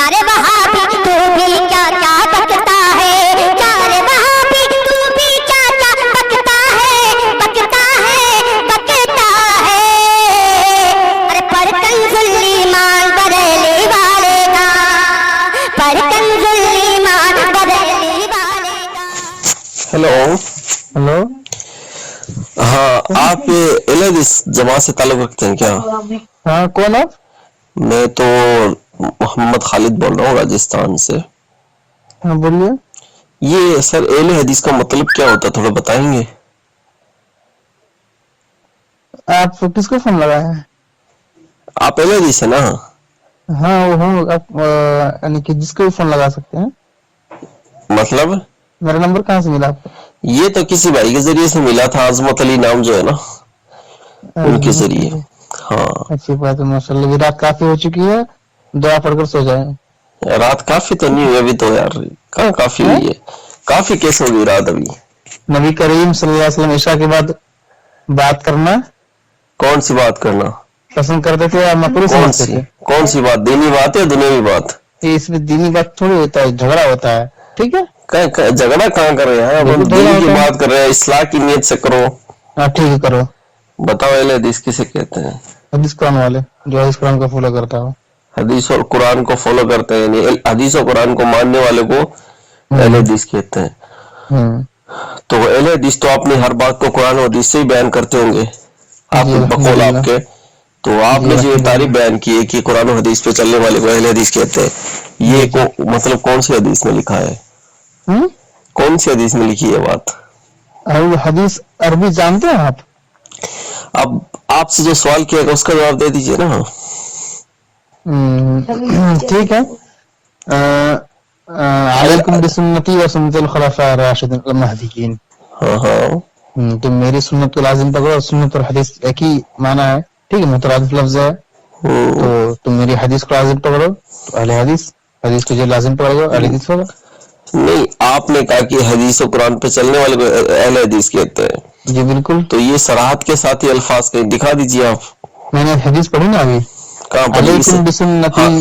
کیا رے وہابی تو بھی کیا کیا بکتا ہے، کیا رے وہابی تو بھی کیا کیا بکتا ہے، بکتا ہے، بکتا ہے۔ ارے پر کنز الایمان بریلی والے کا، پر کنز الایمان بریلی والے کا۔ ہیلو، ہلو، ہاں آپ یہ اہل حدیث جماعت سے تعلق رکھتے ہیں کیا؟ ہاں کون آپ؟ میں تو محمد خالد بول رہا ہوں راجستھان سے۔ ہاں بولیے۔ یہ سر اہل حدیث کا مطلب کیا ہوتا ہے، تھوڑا بتائیں گے؟ آپ کس کو فون لگائے ہیں؟ آپ اہل حدیث ہے نا؟ ہاں وہ ہوں، آپ یعنی کہ جس کو بھی فون لگا سکتے ہیں۔ مطلب میرا نمبر کہاں سے ملا آپ کو؟ یہ تو کسی بھائی کے ذریعے سے ملا تھا، عظمت علی نام جو ہے نا، ان کے ذریعے۔ ہاں اچھی بات ہے، ماشاء اللہ۔ رات کافی ہو چکی ہے، دعا پڑھ کر سو جائیں۔ رات کافی تو نہیں ہوئی ابھی تو یار، کہاں کافی ہوئی ہے؟ کافی کیسے ہوگی رات ابھی؟ نبی کریم صلی اللہ علیہ وسلم عشاء کے بعد بات کرنا کون سی بات کرنا پسند کرتے تھے یا مکروہ سمجھتے تھے؟ کون سی بات، دینی بات ہے دنیاوی بات؟ اس میں دینی بات تھوڑی ہوتا ہے، جھگڑا ہوتا ہے، ٹھیک ہے؟ جھگڑا کہاں کر رہے ہیں؟ بالکل ہم جھگڑا دین کی ہوتا ہے۔ بات کر رہے ہیں، اصلاح کی نیت سے کرو۔ ہاں ٹھیک ہے، کرو۔ بتاؤ اہل حدیث کسے کہتے ہیں؟ حدیث قرآن والے، جو حدیث قرآن کو فالو کرتا ہو۔ حدیث اور قرآن کو فالو کرتے ہیں، یعنی حدیث اور قرآن کو ماننے والے کو اہل حدیث کہتے ہیں۔ تو اہل حدیث تو اپنی ہر بات کو قرآن و حدیث سے ہی بیان کرتے ہوں گے، آپ جی بقول الحمدللہ، آپ کے۔ تو آپ جی نے جو یہ تعریف الحمدللہ۔ بیان کی ہے کہ قرآن و حدیث پہ چلنے والے کو اہل حدیث کہتے ہیں، یہ جی جی۔ مطلب کون سی حدیث میں لکھا ہے؟ ہوں؟ کون سی حدیث میں لکھی ہے بات؟ حدیث عربی جانتے ہیں آپ؟ اب آپ سے جو سوال کیا گیا اس کا جواب دے دیجئے نا۔ ٹھیک ہے۔ علیکم بسنتی و سنت الخلفاء الراشدین المہدیین۔ ہاں ہاں، تو میری سنت کو لازم پکڑو، اور سنت اور حدیث ایک ہی معنی ہے، ٹھیک ہے، مترادف لفظ ہے۔ تو تم میری حدیث کو لازم پکڑو تو اہل حدیث، حدیث کو جو لازم پکڑو اہل حدیث ہوگا۔ نہیں، آپ نے کہا کہ حدیث و قرآن پہ چلنے والے کو اہل حدیث کہتے ہیں، جی بالکل۔ تو یہ صراحت کے ساتھ ہی الفاظ کہیں دکھا دیجئے آپ۔ میں نے حدیث پڑھی نا ابھی، کہاں پڑھی؟ علیکم بسنتی۔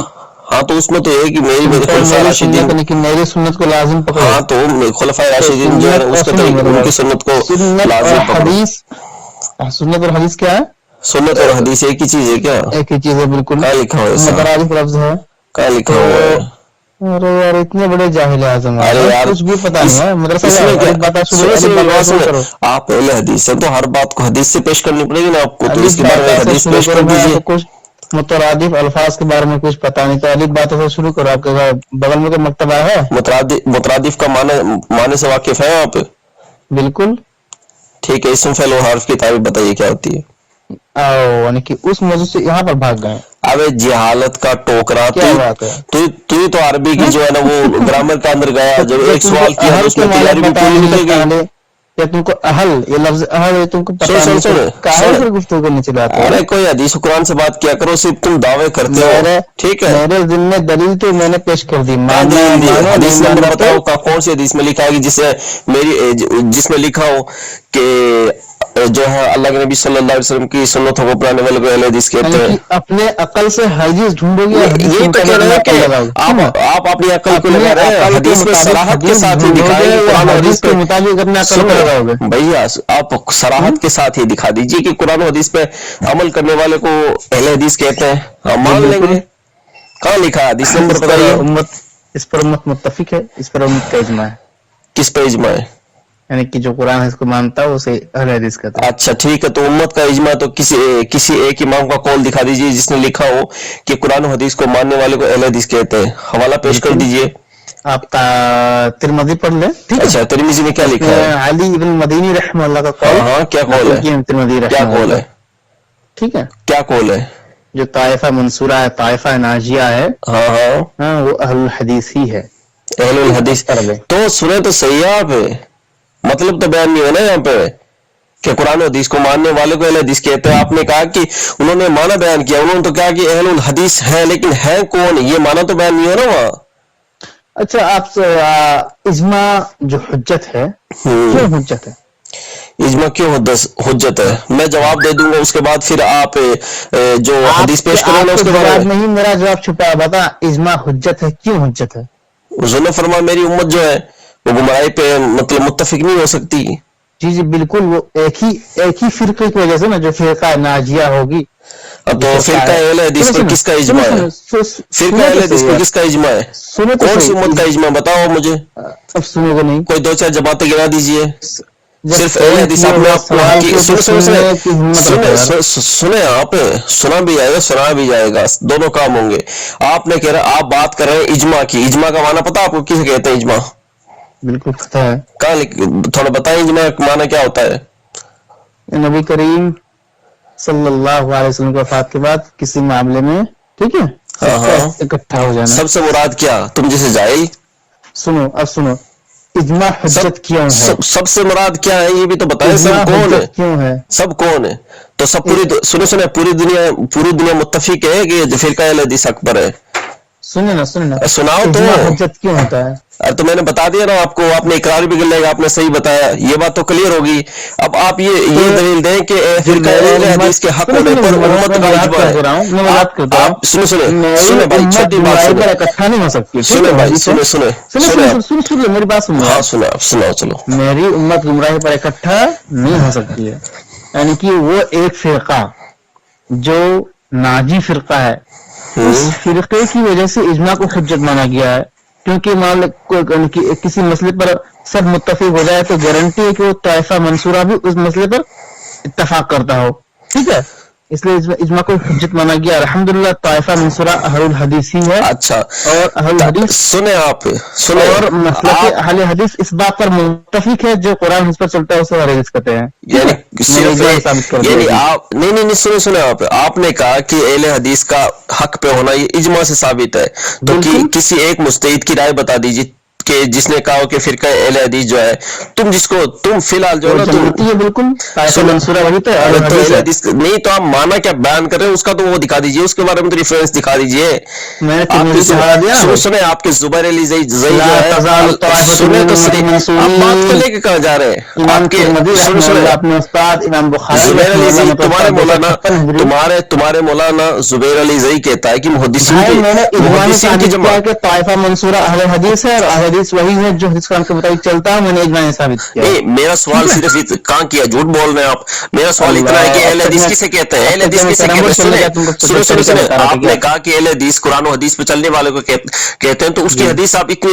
ہاں تو اس میں تو یہ ہے کہ میری خلفائے میری راشدین، سنت یعنی کہ میری سنت کو لازم پکڑو۔ ہاں تو خلفائے تو راشدین جو ہے سنت، اس اور کا سنو میرے ان بات، کی سنت کو سنت اور لازم پکڑو۔ حدیث، سنت اور حدیث کیا ہے؟ سنت اور حدیث ایک ہی چیز ہے کیا؟ ایک ہی چیز ہے، بالکل کہاں لکھا ہوا ہے ایسا؟ مترادف لفظ ہے۔ کہاں تو لکھا ہوا ہے؟ ارے یار اتنے بڑے جاہل اعظم آپ، ارے یار کچھ بھی پتا نہیں ہے، مدرسہ اس جاؤ، میں کیا، الف بات شروع، الف بات شروع کرو، آپ اہل حدیث ہیں تو ہر بات کو حدیث سے پیش کرنی پڑے گی نا آپ کو، تو اس الف کے بارے میں بات ایک سے حدیث شروع پیش کرو۔ کر میں آپ دیجئے۔ کو کچھ مترادف الفاظ کے بارے میں کچھ پتا نہیں، تو الف بات سے شروع کرو۔ آپ کے بغل میں کوئی مکتبہ ہے؟ مترادف کا معنی سے واقف ہے آپ؟ بالکل۔ ٹھیک ہے، اسم فعل و حرف کی تعریف بتائیے کیا ہوتی ہے؟ یعنی کہ اس موضوع سے یہاں پر بھاگ گئے، ابے جہالت کا ٹوکرا، کیا بات ہے؟ تو عربی کی جو ہے نا وہ گرامر کے اندر گیا، جب یہ ایک تم کو سوال کیا تو اہل اس کے میں تیری معنی عربی پتا پوری نہیں ہے نکل گئی۔ پہلے، یا تم کو اہل، یہ لفظ اہل ہے تم کو پتا نہیں، سن کاہل پھر گفتگو کرنے چلے آتے ارے ہیں۔ کوئی حدیث قرآن سے بات کیا کرو، صرف تم دعوے کرتے ہو، ٹھیک ہے؟ میرے ذمہ دلیل تو میں نے پیش کر دی، کہاں ماننا دلیل دی؟ مانو، حدیث نہیں نمبر ماننا تو بتاؤ، کون سی حدیث میں لکھا ہے کہ جس میں لکھا ہو کہ جو ہے اللہ کے نبی صلی اللہ علیہ وسلم کی سنتوں کو اپنانے والے کو اہل حدیث کہتے یعنی ہیں؟ کہ اپنے عقل سے حدیث ڈھونڈو گے، حدیث کے یہی تو کہہ مطابق رہے اپنا ہیں عقل کہ لگاؤ گے، سنو، آپ اپنی عقل کو اپنے لگا رہے ہیں، عقل کے حدیث میں مطابق صراحت کے حدیث ساتھ ہی ڈھونڈو دکھائے گے، کہ یا قرآن و حدیث حدیث کے پہ، مطابق اپنے عقل کو سنو لگاؤ گے؟ بھیا، آپ صراحت کے ساتھ ہی دکھا دیجئے کہ قرآن و حدیث پہ عمل کرنے والے کو اہل حدیث کہتے ہیں، ہم جی مان لیں بالکل۔ گے۔ کہاں لکھا ہے؟ حدیث نمبر اس پر بتائیے۔ امت متفق ہے، اس پر امت کا اجماع ہے، کس پہ اجماع ہے؟ یعنی کہ جو قرآن اس کو مانتا ہے اسے اہل حدیث کہتے ہیں۔ اچھا ٹھیک ہے، تو امت کا اجماع تو کسی ایک امام کا قول دکھا دیجئے جس نے لکھا ہو کہ قرآن و حدیث کو ماننے والے کو اہل حدیث کہتے ہیں، حوالہ پیش کر بالکل، دیجئے۔ آپ ترمذی پڑھ لیں، ٹھیک ہے؟ اچھا، ترمذی میں کیا اس لکھا میں ہے؟ علی ابن مدینی رحمہ اللہ کا ہاں قول ہاں، کیا قول نقل ہے؟ کیا ترمذی کیا رحمہ قول اللہ، ہے؟ ٹھیک ہے؟ کیا قول ہے؟ جو طائفہ منصورہ ہے، طائفہ ناجیہ ہے، ہاں ہاں، ہاں، وہ اہل الحدیث ہی ہے، اہل الحدیث۔ پڑھ لیں۔ تو سنے تو صحیح ہے آپ، مطلب تو بیان نہیں ہے نا یہاں پہ کہ قرآن و حدیث کو ماننے والے کو اہل حدیث کہتے ہیں۔ آپ نے کہا کہ انہوں نے معنی بیان کیا، انہوں نے تو کہا کہ اہل الحدیث ہے، لیکن ہے کون؟ یہ معنی تو بیان نہیں ہے نا وہاں۔ اچھا، آپ اجماع جو حجت ہے، کیوں حجت ہے؟ اجماع کیوں حجت ہے؟ میں جواب دے دوں گا، اس کے بعد پھر آپ جو حدیث پیش کریں نا اس کے بارے میں نہیں، میرا جواب چھپا ہے، بتا اجماع حجت ہے، کیوں حجت ہے؟ حضور نے فرمایا میری امت جو ہے وہ گمراہی پہ مطلب متفق نہیں ہو سکتی. جی جی بالکل، وہ ایک ہی فرقے کی وجہ سے نا، جو فرقہ ناجیہ ہوگی. تو فرقہ اہل حدیث پر کس کا اجماع ہے؟ فرقہ اہل حدیث پر کس کا اجماع ہے؟ کون سی امت کا اجماع بتاؤ مجھے. اب سنو گے نہیں، کوئی 2-4 جماعتیں گرا دیجئے. صرف اہل حدیث سنیں آپ سنا بھی جائے گا، سنا بھی جائے گا، دونوں کام ہوں گے. آپ نے کہہ رہا، آپ بات کر رہے ہیں اجماع کی. اجماع کا معنی پتا آپ کو کسے کہتے ہیں؟ اجماع بالکل پتہ ہے. کہاں تھوڑا بتائیں اجماع کا معنی کیا ہوتا ہے؟ نبی کریم صلی اللہ علیہ وسلم کی وفات کے بعد کسی معاملے میں، ٹھیک ہے، اکٹھا ہو جانا. سب سے مراد کیا؟ تم جیسے جاہل. سنو اب سنو، اجماع حجت کیوں ہے؟ سب سے مراد کیا ہے یہ بھی تو بتائیں. سب کون ہے؟ کیوں ہے؟ سب کون ہے؟ تو سب سنے پوری دنیا متفق ہے کہ فرقہ اہل حدیث حق پر ہے. سنیں نا سناؤ تو. اجماع حجت کیوں ہوتا ہے؟ تو میں نے بتا دیا نا آپ کو، آپ نے اقرار بھی کر لیا، آپ نے صحیح بتایا، یہ بات تو کلیئر ہوگی. اب آپ یہ دلیل دیں کہ فرقہ اہل حدیث کے حق ہونے پر امت کا اجماع ہے. آپ سنیں بھائی، چھوٹی بات سنیں. اکٹھا نہیں ہو سکتی. سنیں بھائی، سنیں میری بات سنو. ہاں سناؤ چلو. میری امت گمراہی پر اکٹھا نہیں ہو سکتی ہے، یعنی کہ وہ ایک فرقہ جو ناجی فرقہ ہے، اس فرقے کی وجہ سے اجماع کو حجت مانا گیا ہے. کیونکہ مان کسی مسئلے پر سب متفق ہو جائے تو گارنٹی ہے کہ وہ طائفہ منصورہ بھی اس مسئلے پر اتفاق کرتا ہو، ٹھیک ہے. اس لیے اجماع کو حجت مانا گیا. الحمدللہ طائفہ منصورہ اہل الحدیث ہی ہے. اچھا، اور اہل حدیث سنیں آپ اور مسلک اہل حدیث اس بات پر متفق ہے، جو قرآن حدیث پر چلتا ہے اسے اہل حدیث کہتے ہیں. یعنی آپ نہیں سنیں آپ نے کہا کہ اہل حدیث کا حق پہ ہونا یہ اجماع سے ثابت ہے. تو کسی ایک مجتہد کی رائے بتا دیجیے کہ جس نے کہا کہ فرقہ اہل حدیث جو ہے، تم فی الحال جو ہے نا بالکل اہل حدیث نہیں، تو آپ مانا کیا بیان کر رہے ہیں اس کا تو وہ دکھا دیجیے، اس کے بارے میں تو ریفرنس دکھا دیجیے. سنیں آپ کے زبیر علی زئی جو ہے، سنیں تو صحیح. آپ بات کو لے کے کہاں جا رہے ہیں؟ آپ کے اپنے استاد امام بخاری زبیر علی زئی تمہارے مولانا زبیر علی زئی کہتا ہے کہ محدثین کی جماعت طائفہ منصورہ اہل حدیث ہے، اور اہل حدیث وہی ہے جو حدیث قرآن کے مطابق چلتا ہے. میں نے اجماع ثابت کیا. میرا سوال صرف کہاں کیا، جھوٹ بول رہے ہیں آپ. میرا سوال اتنا ہے کہ اہل حدیث کسے کہتے ہیں؟ اہل حدیث کسے کہتے ہیں؟ سنیں آپ نے کہا کہ اہل حدیث قرآن و حدیث پہ چلنے والے کو کہتے ہیں، تو اس کی حدیث آپ اتنی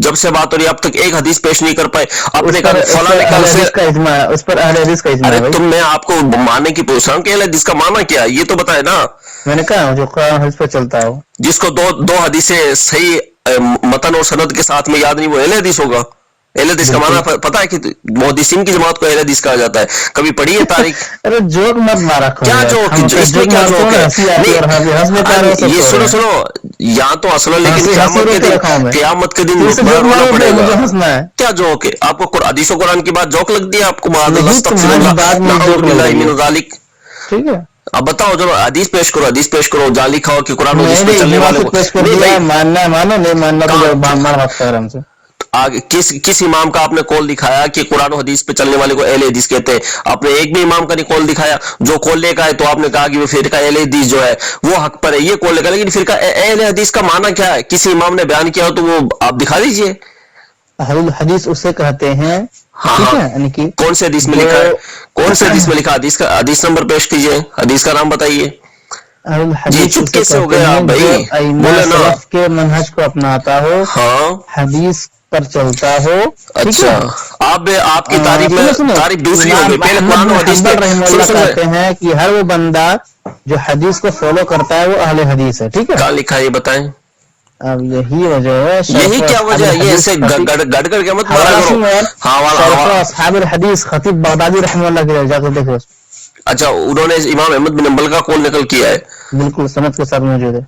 جب سے بات ہو رہی ہے اب تک ایک حدیث پیش نہیں کر پائے. آپ نے کہا فلاں نے کہا اس پر اہل حدیث کا اجماع ہے. تم میں آپ کو ماننے کی پوچھ رہا ہوں کہ اہل حدیث کا معنی کیا ہے، یہ تو بتائے نا. میں نے کہا جو قرآن حدیث پر چلتا ہو، جس کو دو حدیثیں صحیح متن اور سند کے ساتھ میں یاد نہیں، وہ اہل حدیث ہوگا. اہل حدیث کا معنی پتا ہے کہ محدثین کی جماعت کو اہل حدیث کہا جاتا ہے. کبھی پڑھی ہے تاریخ؟ ارے جوک مت مارا، کیا جوک؟ اس میں کیا جوک ہے؟ یہ سنو یہاں تو اصل، لیکن قیامت کے دن رونا پڑے گا. کیا جوک ہے؟ آپ کو حدیث و قرآن کی بات جوک لگ دی ہے؟ آپ کو ٹھیک ہے. اب بتاؤ جو حدیث پیش کرو جہاں لکھا ہو کہ قرآن حدیث پہ چلنے والے کو ماننا مانو، نہیں ماننا تو کس امام کا آپ نے قول دکھایا کہ قرآن و حدیث پہ چلنے والے کو اہل حدیث کہتے ہیں؟ آپ نے ایک بھی امام کا نہیں قول دکھایا. جو قول لے کا ہے تو آپ نے کہا کہ وہ فرقہ اہل حدیث جو ہے وہ حق پر ہے، یہ قول لے کا. لیکن فرقہ اہل حدیث کا معنی کیا ہے؟ کسی امام نے بیان کیا ہو تو وہ آپ دکھا دیجئے. اہل حدیث اسے کہتے ہیں. کون سے حدیث میں لکھا ہے؟ کون سے حدیث میں لکھا؟ حدیث نمبر پیش کیجئے، حدیث کا نام بتائیے. جی چپکے سے ہو گئے آپ بھائی، بولے نا. کے منہج کو اپناتا ہو، حدیث پر چلتا ہو. اچھا، آپ کی تعریف دوسری ہو گئی. پہلے قرآن و حدیث کہتے ہیں کہ ہر وہ بندہ جو حدیث کو فالو کرتا ہے وہ اہل حدیث ہے. ٹھیک ہے، کہاں لکھا ہے یہ بتائیں. اب یہی وجہ ہے. یہی کیا وجہ ہے؟ یہ ایسے گڑ کر کے مت مارا کرو. اصحاب الحدیث خطیب بغدادی رحمہ اللہ کی جا کر دیکھو. اچھا، انہوں نے امام احمد بن حنبل کا قول نقل کیا ہے؟ بالکل سند کے ساتھ موجود ہے.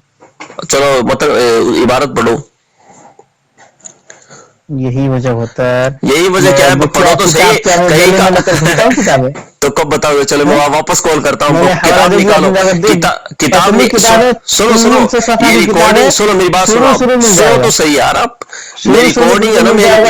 چلو مطلب عبارت پڑھو. یہی وجہ ہوتا ہے. یہی وجہ کیا ہے؟ پڑھو تو صحیح. تو کب بتاؤ؟ چلو میں واپس کال کرتا ہوں. کتاب نکالو. کتاب سنو یہ ریکارڈنگ سنو، میری بات سنو تو صحیح یار. آپ ریکارڈنگ ہے نا،